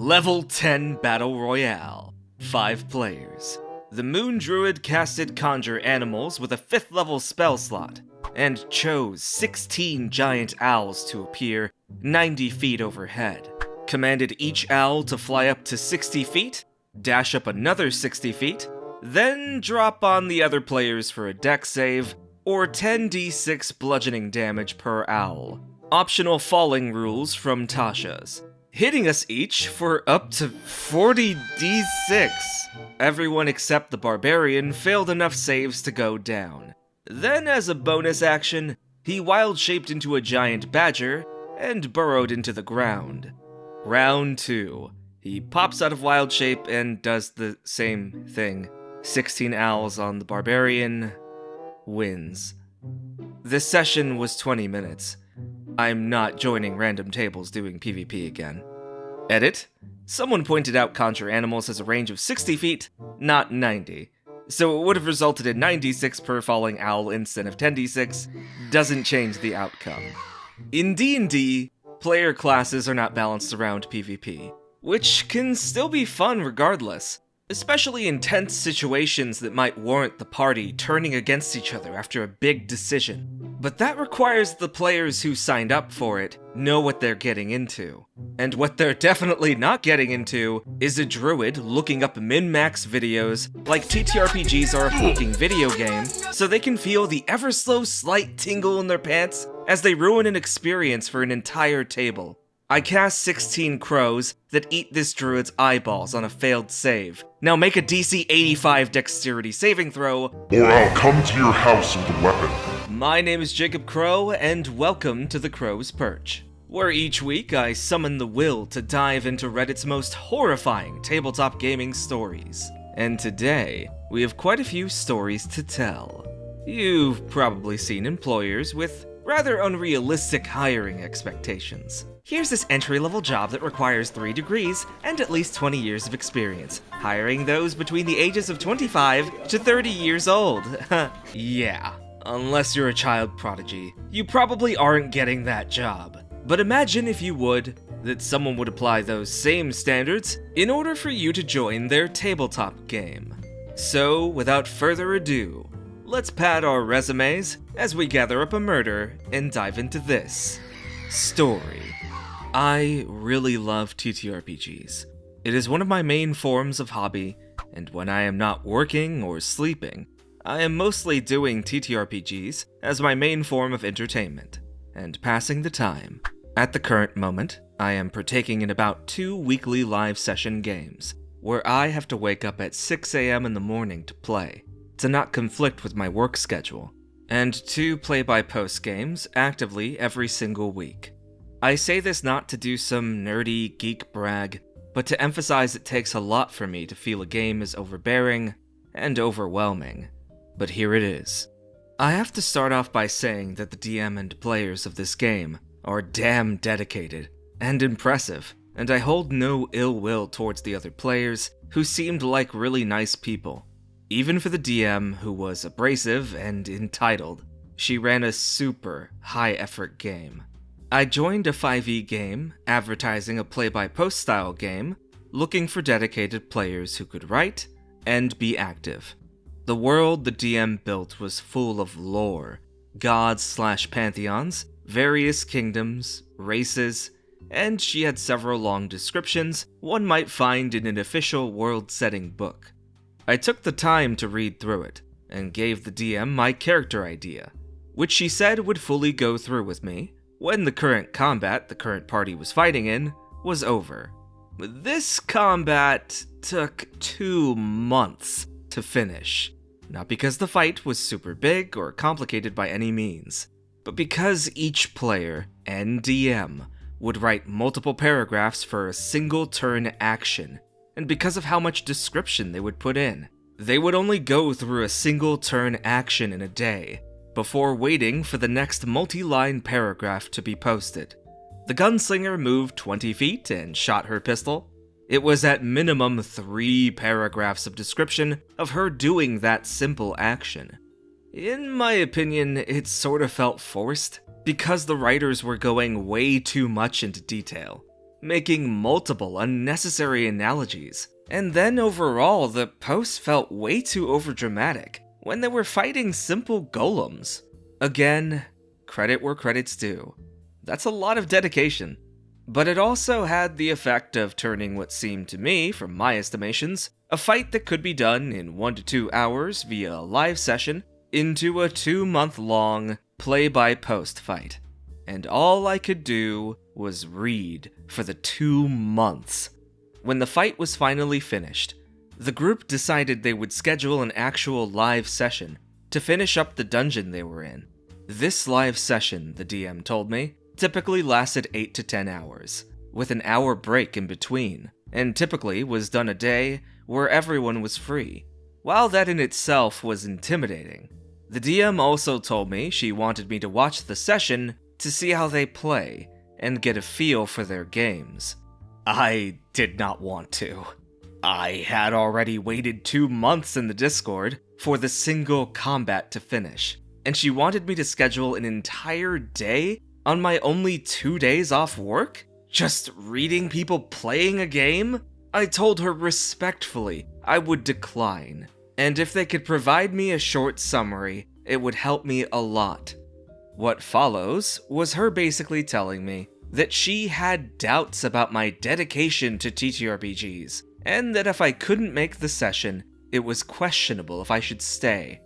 Level 10 Battle Royale. 5 players. The Moon Druid casted Conjure animals with a 5th level spell slot, and chose 16 giant owls to appear 90 feet overhead. Commanded each owl to fly up to 60 feet, dash up another 60 feet, then drop on the other players for a dex save, or 10d6 bludgeoning damage per owl. Optional falling rules from Tasha's, hitting us each for up to 40d6. Everyone except the barbarian failed enough saves to go down. Then, as a bonus action, he wild-shaped into a giant badger and burrowed into the ground. Round 2. He pops out of wild shape and does the same thing. 16 owls on the barbarian, wins. This session was 20 minutes. I'm not joining random tables doing PvP again. Edit. Someone pointed out Conjure animals has a range of 60 feet, not 90. So it would have resulted in 96 per falling owl instead of 10d6. Doesn't change the outcome. In D&D, player classes are not balanced around PvP, which can still be fun regardless, especially in tense situations that might warrant the party turning against each other after a big decision. But that requires the players who signed up for it know what they're getting into. And what they're definitely not getting into is a druid looking up min-max videos like TTRPGs are a fucking video game, so they can feel the ever-slow slight tingle in their pants as they ruin an experience for an entire table. I cast 16 crows that eat this druid's eyeballs on a failed save. Now make a DC 85 dexterity saving throw, or I'll come to your house with a weapon. My name is Jacob Crow, and welcome to the Crow's Perch, where each week I summon the will to dive into Reddit's most horrifying tabletop gaming stories. And today, we have quite a few stories to tell. You've probably seen employers with rather unrealistic hiring expectations. Here's this entry-level job that requires 3 degrees and at least 20 years of experience, hiring those between the ages of 25 to 30 years old. Yeah, unless you're a child prodigy, you probably aren't getting that job. But imagine, if you would, that someone would apply those same standards in order for you to join their tabletop game. So, without further ado, let's pad our resumes as we gather up a murder and dive into this story. I really love TTRPGs. It is one of my main forms of hobby, and when I am not working or sleeping, I am mostly doing TTRPGs as my main form of entertainment, and passing the time. At the current moment, I am partaking in about 2 weekly live session games, where I have to wake up at 6 a.m. in the morning to play, to not conflict with my work schedule, and 2 play-by-post games actively every single week. I say this not to do some nerdy geek brag, but to emphasize it takes a lot for me to feel a game is overbearing and overwhelming. But here it is. I have to start off by saying that the DM and players of this game are damn dedicated and impressive, and I hold no ill will towards the other players who seemed like really nice people. Even for the DM, who was abrasive and entitled, she ran a super high-effort game. I joined a 5e game, advertising a play-by-post style game, looking for dedicated players who could write and be active. The world the DM built was full of lore, gods/pantheons, various kingdoms, races, and she had several long descriptions one might find in an official world-setting book. I took the time to read through it, and gave the DM my character idea, which she said would fully go through with me when the current combat the current party was fighting in was over. This combat took 2 months to finish, not because the fight was super big or complicated by any means, but because each player and DM would write multiple paragraphs for a single turn action, and because of how much description they would put in. They would only go through a single turn action in a day, before waiting for the next multi-line paragraph to be posted. The gunslinger moved 20 feet and shot her pistol. It was at minimum 3 paragraphs of description of her doing that simple action. In my opinion, it sort of felt forced, because the writers were going way too much into detail. making multiple unnecessary analogies. And then overall, the post felt way too overdramatic when they were fighting simple golems. Again, credit where credit's due. That's a lot of dedication. But it also had the effect of turning what seemed to me, from my estimations, a fight that could be done in 1 to 2 hours via a live session into a 2-month-long play-by-post fight. And all I could do was read for the 2 months. When the fight was finally finished, the group decided they would schedule an actual live session to finish up the dungeon they were in. This live session, the DM told me, typically lasted 8 to 10 hours, with an hour break in between, and typically was done a day where everyone was free. While that in itself was intimidating, the DM also told me she wanted me to watch the session to see how they play and get a feel for their games. I did not want to. I had already waited 2 months in the Discord for the single combat to finish, and she wanted me to schedule an entire day on my only 2 days off work? Just reading people playing a game? I told her respectfully I would decline, and if they could provide me a short summary, it would help me a lot. What follows was her basically telling me that she had doubts about my dedication to TTRPGs, and that if I couldn't make the session, it was questionable if I should stay.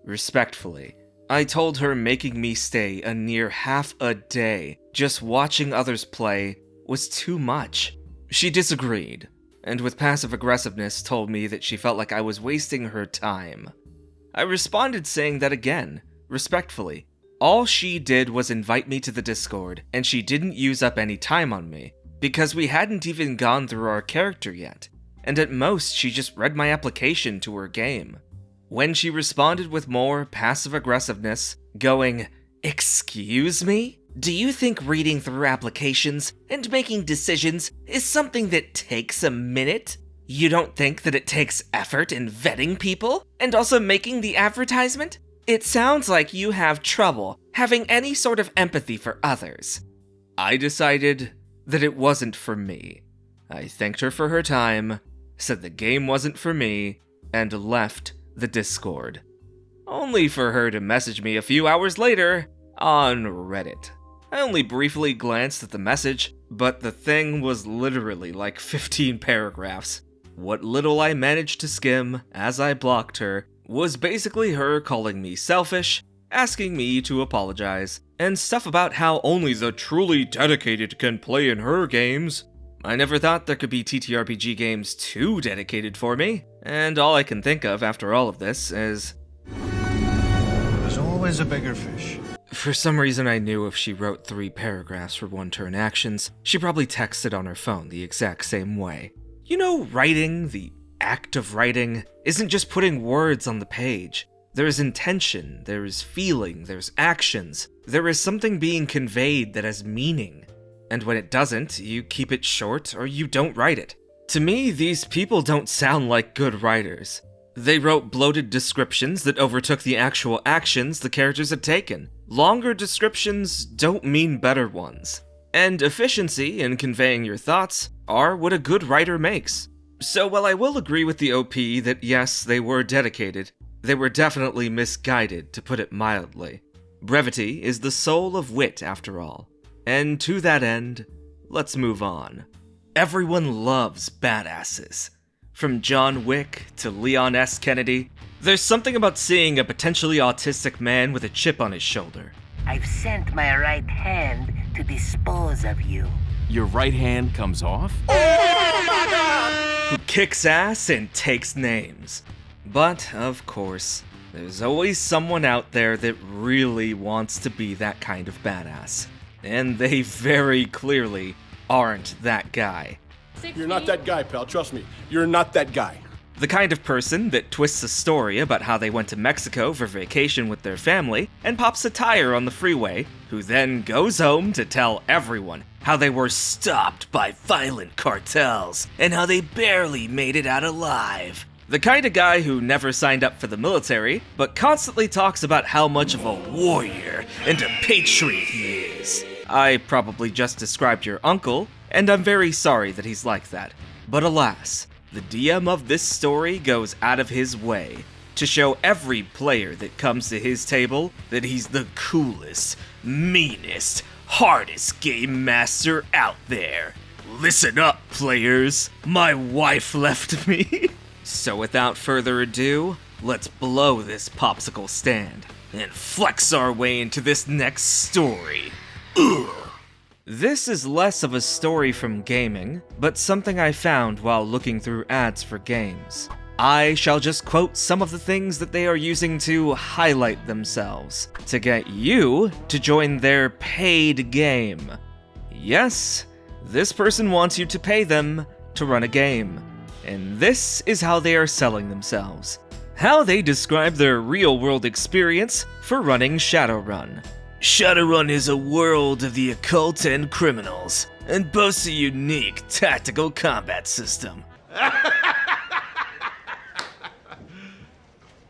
Respectfully, I told her making me stay a near half a day just watching others play was too much. She disagreed, and with passive aggressiveness told me that she felt like I was wasting her time. I responded saying that again, respectfully. All she did was invite me to the Discord, and she didn't use up any time on me, because we hadn't even gone through our character yet, and at most she just read my application to her game. When she responded with more passive aggressiveness, going, "Excuse me? Do you think reading through applications and making decisions is something that takes a minute? You don't think that it takes effort in vetting people and also making the advertisement? It sounds like you have trouble having any sort of empathy for others." I decided that it wasn't for me. I thanked her for her time, said the game wasn't for me, and left the Discord. Only for her to message me a few hours later on Reddit. I only briefly glanced at the message, but the thing was literally like 15 paragraphs. What little I managed to skim as I blocked her was basically her calling me selfish, asking me to apologize, and stuff about how only the truly dedicated can play in her games. I never thought there could be TTRPG games too dedicated for me, and all I can think of after all of this is... There's always a bigger fish. For some reason I knew if she wrote 3 paragraphs for one-turn actions, she probably texted on her phone the exact same way. You know, writing, the act of writing, isn't just putting words on the page. There is intention, there is feeling, there's actions. There is something being conveyed that has meaning. And when it doesn't, you keep it short or you don't write it. To me, these people don't sound like good writers. They wrote bloated descriptions that overtook the actual actions the characters had taken. Longer descriptions don't mean better ones. And efficiency in conveying your thoughts are what a good writer makes. So while I will agree with the OP that yes, they were dedicated, they were definitely misguided, to put it mildly. Brevity is the soul of wit, after all. And to that end, let's move on. Everyone loves badasses. From John Wick to Leon S. Kennedy, there's something about seeing a potentially autistic man with a chip on his shoulder. I've sent my right hand to dispose of you. Your right hand comes off? Who kicks ass and takes names. But, of course, there's always someone out there that really wants to be that kind of badass. And they very clearly aren't that guy. You're not that guy, pal. Trust me. You're not that guy. The kind of person that twists a story about how they went to Mexico for vacation with their family and pops a tire on the freeway, who then goes home to tell everyone how they were stopped by violent cartels and how they barely made it out alive. The kind of guy who never signed up for the military, but constantly talks about how much of a warrior and a patriot he is. I probably just described your uncle, and I'm very sorry that he's like that. But alas, the DM of this story goes out of his way to show every player that comes to his table that he's the coolest, meanest, hardest game master out there. Listen up, players. My wife left me. So without further ado, let's blow this popsicle stand and flex our way into this next story. Ugh. This is less of a story from gaming, but something I found while looking through ads for games. I shall just quote some of the things that they are using to highlight themselves, to get you to join their paid game. Yes, this person wants you to pay them to run a game. And this is how they are selling themselves. How they describe their real-world experience for running Shadowrun. Shadowrun is a world of the occult and criminals, and boasts a unique tactical combat system.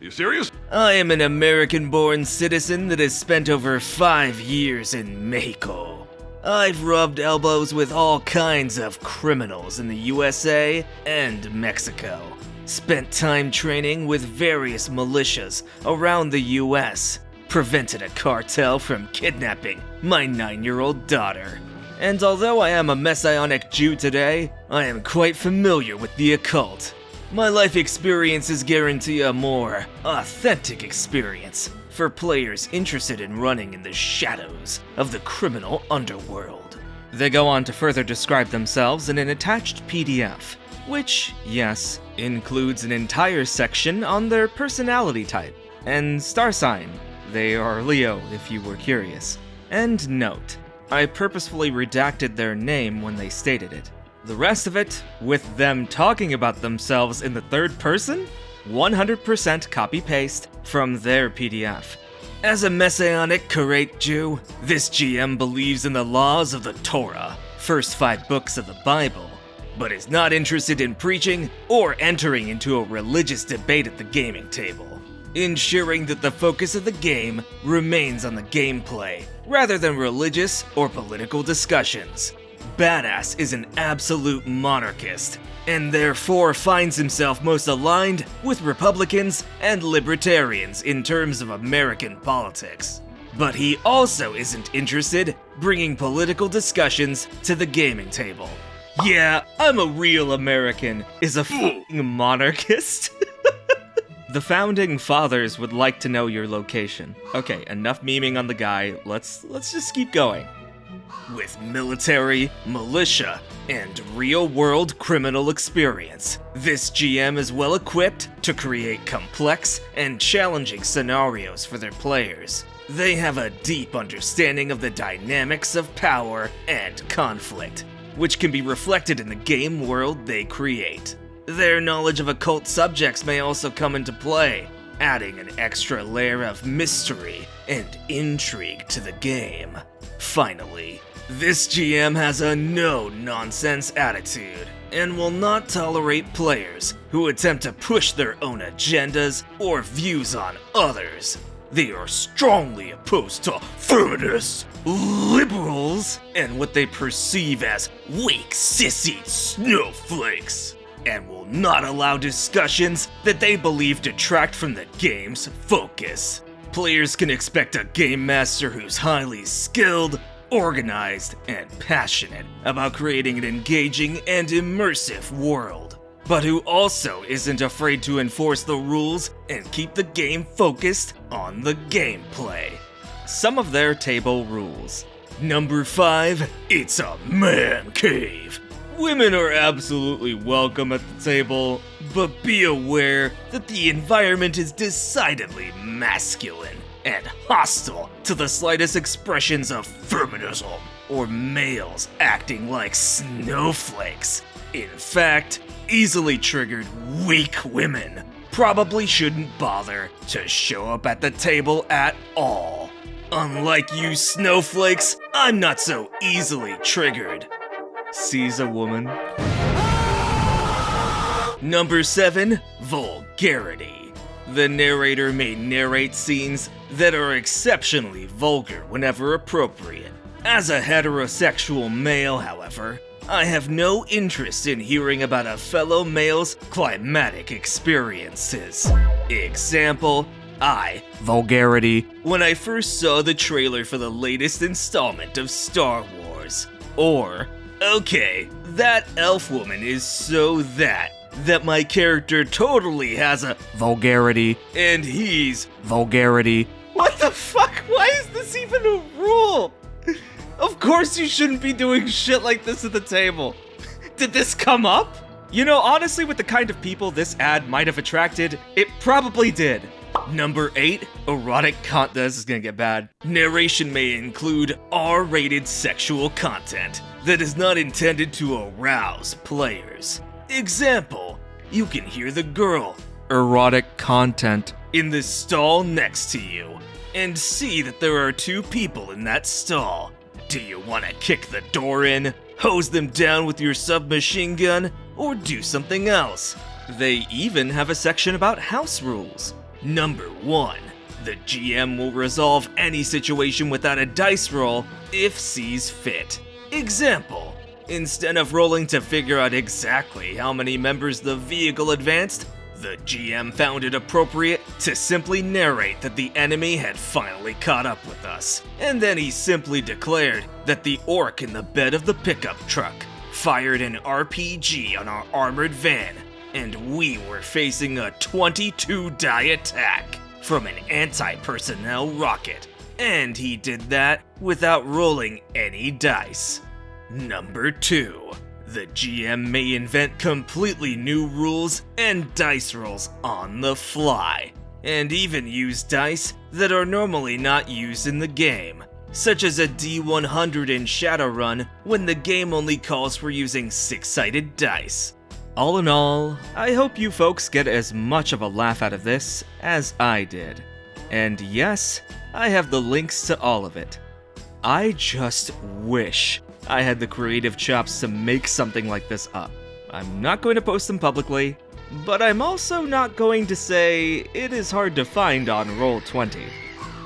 You serious? I am an American-born citizen that has spent over 5 years in Mexico. I've rubbed elbows with all kinds of criminals in the USA and Mexico. Spent time training with various militias around the US. Prevented a cartel from kidnapping my 9-year-old daughter. And although I am a Messianic Jew today, I am quite familiar with the occult. My life experiences guarantee a more authentic experience for players interested in running in the shadows of the criminal underworld. They go on to further describe themselves in an attached PDF, which, yes, includes an entire section on their personality type and star sign. They are Leo, if you were curious. And note, I purposefully redacted their name when they stated it. The rest of it, with them talking about themselves in the third person, 100% copy-paste from their PDF. As a Messianic Karate Jew, this GM believes in the laws of the Torah, first 5 books of the Bible, but is not interested in preaching or entering into a religious debate at the gaming table, ensuring that the focus of the game remains on the gameplay, rather than religious or political discussions. Badass is an absolute monarchist, and therefore finds himself most aligned with Republicans and Libertarians in terms of American politics. But he also isn't interested bringing political discussions to the gaming table. Yeah, I'm a real American is a f***ing monarchist. The founding fathers would like to know your location. Okay, enough memeing on the guy, let's just keep going. With military, militia, and real-world criminal experience, this GM is well equipped to create complex and challenging scenarios for their players. They have a deep understanding of the dynamics of power and conflict, which can be reflected in the game world they create. Their knowledge of occult subjects may also come into play, adding an extra layer of mystery and intrigue to the game. Finally, this GM has a no-nonsense attitude and will not tolerate players who attempt to push their own agendas or views on others. They are strongly opposed to feminists, liberals, and what they perceive as weak, sissy snowflakes, and will not allow discussions that they believe detract from the game's focus. Players can expect a game master who's highly skilled, organized, and passionate about creating an engaging and immersive world, but who also isn't afraid to enforce the rules and keep the game focused on the gameplay. Some of their table rules. Number 5, it's a man cave. Women are absolutely welcome at the table, but be aware that the environment is decidedly masculine and hostile to the slightest expressions of feminism or males acting like snowflakes. In fact, easily triggered weak women probably shouldn't bother to show up at the table at all. Unlike you snowflakes, I'm not so easily triggered. Sees a woman. Number 7, vulgarity. The narrator may narrate scenes that are exceptionally vulgar whenever appropriate. As a heterosexual male, however, I have no interest in hearing about a fellow male's climatic experiences. Example, vulgarity, when I first saw the trailer for the latest installment of Star Wars. Or, okay, that elf woman is so that my character totally has a vulgarity, and he's vulgarity. What the fuck? Why is this even a rule? Of course you shouldn't be doing shit like this at the table. Did this come up? You know, honestly, with the kind of people this ad might have attracted, it probably did. Number 8, erotic content. This is gonna get bad. Narration may include R-rated sexual content that is not intended to arouse players. Example, you can hear the girl, erotic content, in the stall next to you, and see that there are 2 people in that stall. Do you want to kick the door in, hose them down with your submachine gun, or do something else? They even have a section about house rules. Number 1, the GM will resolve any situation without a dice roll if sees fit. Example, instead of rolling to figure out exactly how many members the vehicle advanced, the GM found it appropriate to simply narrate that the enemy had finally caught up with us. And then he simply declared that the orc in the bed of the pickup truck fired an RPG on our armored van, and we were facing a 22-die attack from an anti-personnel rocket. And he did that without rolling any dice. Number 2, the GM may invent completely new rules and dice rolls on the fly, and even use dice that are normally not used in the game, such as a D100 in Shadowrun when the game only calls for using 6-sided dice. All in all, I hope you folks get as much of a laugh out of this as I did. And yes, I have the links to all of it. I just wish I had the creative chops to make something like this up. I'm not going to post them publicly, but I'm also not going to say it is hard to find on Roll20.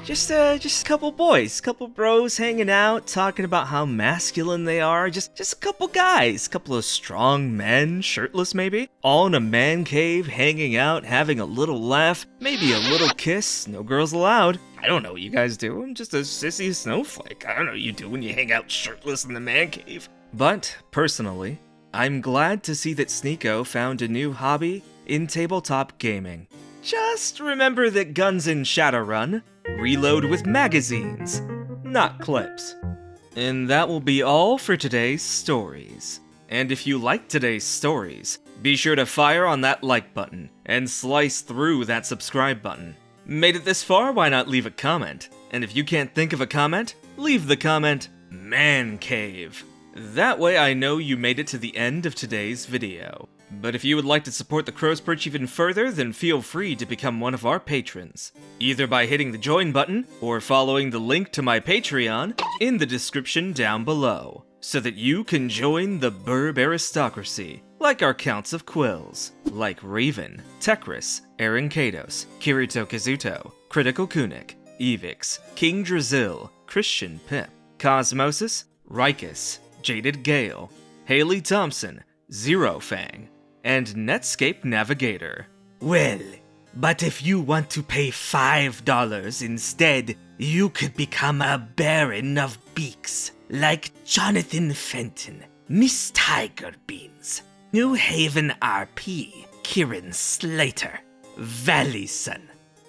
Just a couple boys, couple bros hanging out, talking about how masculine they are. Just a couple guys, couple of strong men, shirtless maybe, all in a man cave, hanging out, having a little laugh, maybe a little kiss. No girls allowed. I don't know what you guys do. I'm just a sissy snowflake. I don't know what you do when you hang out shirtless in the man cave. But personally, I'm glad to see that Sneeko found a new hobby in tabletop gaming. Just remember that guns in Shadowrun reload with magazines, not clips. And that will be all for today's stories. And if you like today's stories, be sure to fire on that like button and slice through that subscribe button. Made it this far, why not leave a comment? And if you can't think of a comment, leave the comment, Man Cave. That way I know you made it to the end of today's video. But if you would like to support the Crow's Perch even further, then feel free to become one of our patrons, either by hitting the join button or following the link to my Patreon in the description down below, so that you can join the Burb aristocracy, like our counts of Quills, like Reuven, Tecrus, Eryn Kados, Kirito Kazuto, Critical Kunic, Evix, King Drazil, Christian Pipp, Cosmosis, Rykis, JadedGale, Hailey Thompson, Zerofang, and Netscape Navigator. Well, but if you want to pay $5 instead, you could become a Baron of Beaks, like Jonathan Fenton, Miss Tiger Beans, New Haven RP, Kieran Slater, Valley Sun,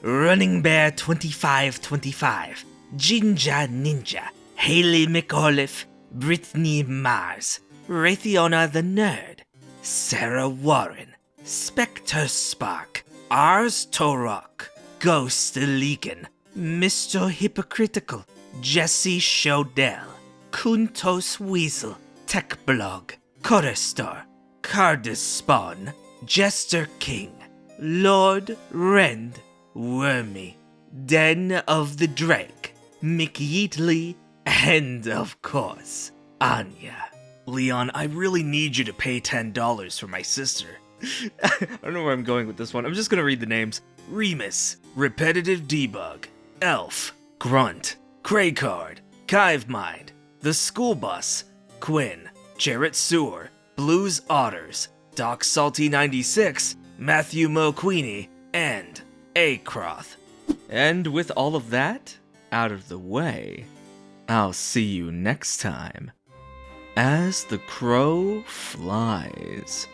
Running Bear 2525, Ginga Ninja, Hailey McAuliffe, Brittney Marrs, Rathiana the Nerd, Sara Warren, Specter Spark, Ars Torok, Ghost Legan, Mr. Hypocritical, Jesse Shodell, Kuntos Weasel, Techblog, Chorestor, Cardus Spawn, Jester King, Lord Rend, Wormy, Den of the Drake, McYeatley, and of course, Anya. Leon, I really need you to pay $10 for my sister. I don't know where I'm going with this one. I'm just gonna read the names. Remus, Repetitive Debug, Elf, Grunt, Craycard, Kive Mind, The School Bus, Quinn, Jarrett Sewer, Blues Otters, Doc Salty 96, Matthew Mo Queenie, and Acroth. And with all of that out of the way, I'll see you next time as the crow flies.